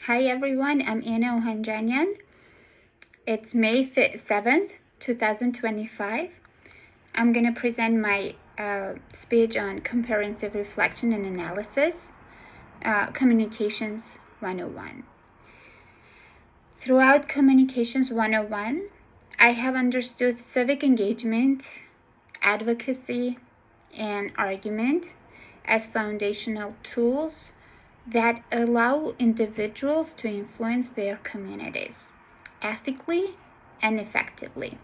Hi everyone, I'm Anna Ohanjanyan. It's May 7th, 2025. I'm going to present my speech on comprehensive reflection and analysis, Communications 101. Throughout Communications 101, I have understood civic engagement, advocacy, and argument as foundational tools that allow individuals to influence their communities ethically and effectively.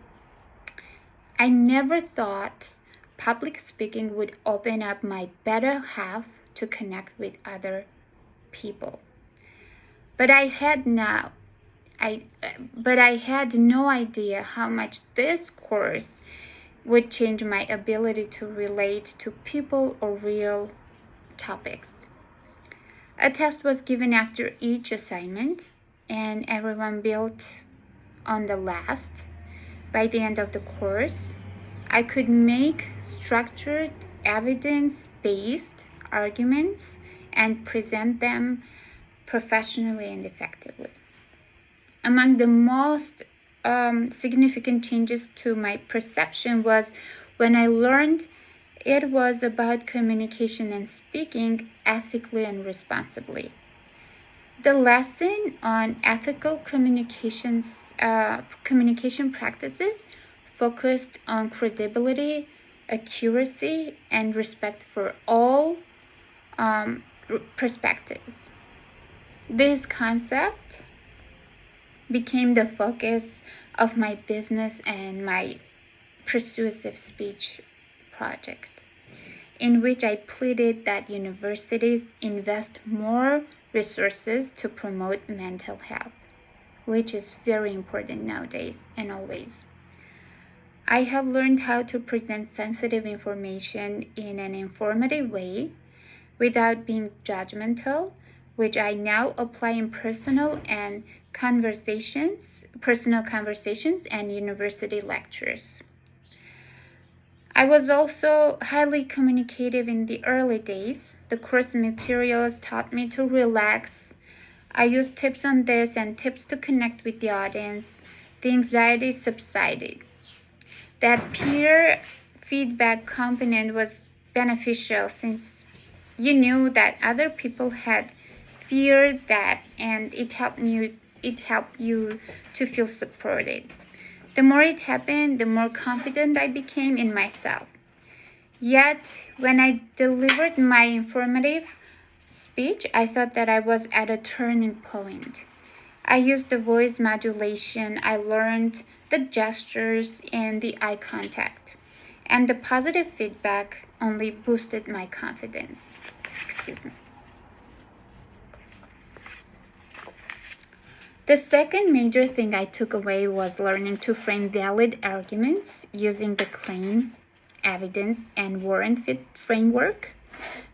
I never thought public speaking would open up my better half to connect with other people. But I had no idea how much this course would change my ability to relate to people or real topics. A test was given after each assignment, and everyone built on the last. By the end of the course, I could make structured, evidence-based arguments and present them professionally and effectively. Among the most significant changes to my perception was when I learned it was about communication and speaking ethically and responsibly. The lesson on ethical communication practices focused on credibility, accuracy, and respect for all perspectives. This concept became the focus of my business and my persuasive speech project, in which I pleaded that universities invest more resources to promote mental health, which is very important nowadays and always. I have learned how to present sensitive information in an informative way without being judgmental, which I now apply in personal conversations and university lectures. I was also highly communicative in the early days. The course materials taught me to relax. I used tips on this and tips to connect with the audience. The anxiety subsided. That peer feedback component was beneficial since you knew that other people had feared that, and it helped you to feel supported. The more it happened, the more confident I became in myself. Yet, when I delivered my informative speech, I thought that I was at a turning point. I used the voice modulation, I learned the gestures and the eye contact, and the positive feedback only boosted my confidence. Excuse me. The second major thing I took away was learning to frame valid arguments using the claim, evidence, and warrant framework.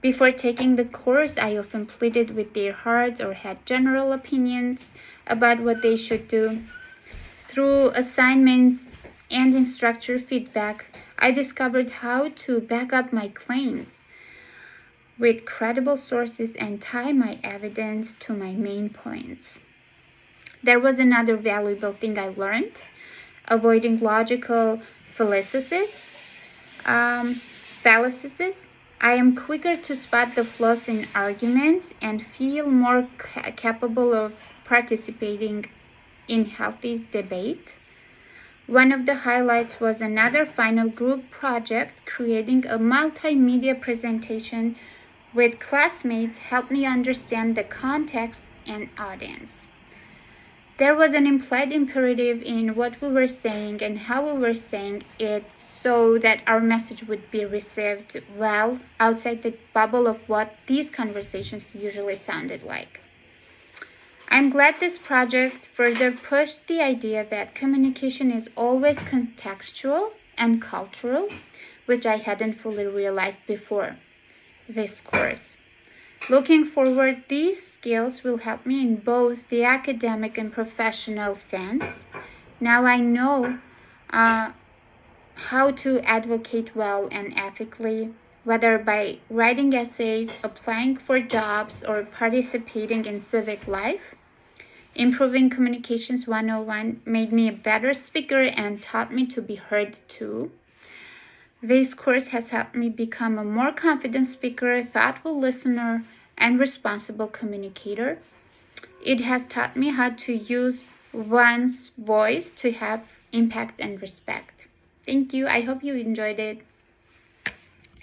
Before taking the course, I often pleaded with their hearts or had general opinions about what they should do. Through assignments and instructor feedback, I discovered how to back up my claims with credible sources and tie my evidence to my main points. There was another valuable thing I learned: avoiding logical fallacies. I am quicker to spot the flaws in arguments and feel more capable of participating in healthy debate. One of the highlights was another final group project. Creating a multimedia presentation with classmates helped me understand the context and audience. There was an implied imperative in what we were saying and how we were saying it so that our message would be received well outside the bubble of what these conversations usually sounded like. I'm glad this project further pushed the idea that communication is always contextual and cultural, which I hadn't fully realized before this course. Looking forward, these skills will help me in both the academic and professional sense. Now I know how to advocate well and ethically, whether by writing essays, applying for jobs, or participating in civic life. Improving Communications 101 made me a better speaker and taught me to be heard too. This course has helped me become a more confident speaker, thoughtful listener, and responsible communicator. It has taught me how to use one's voice to have impact and respect. Thank you. I hope you enjoyed it.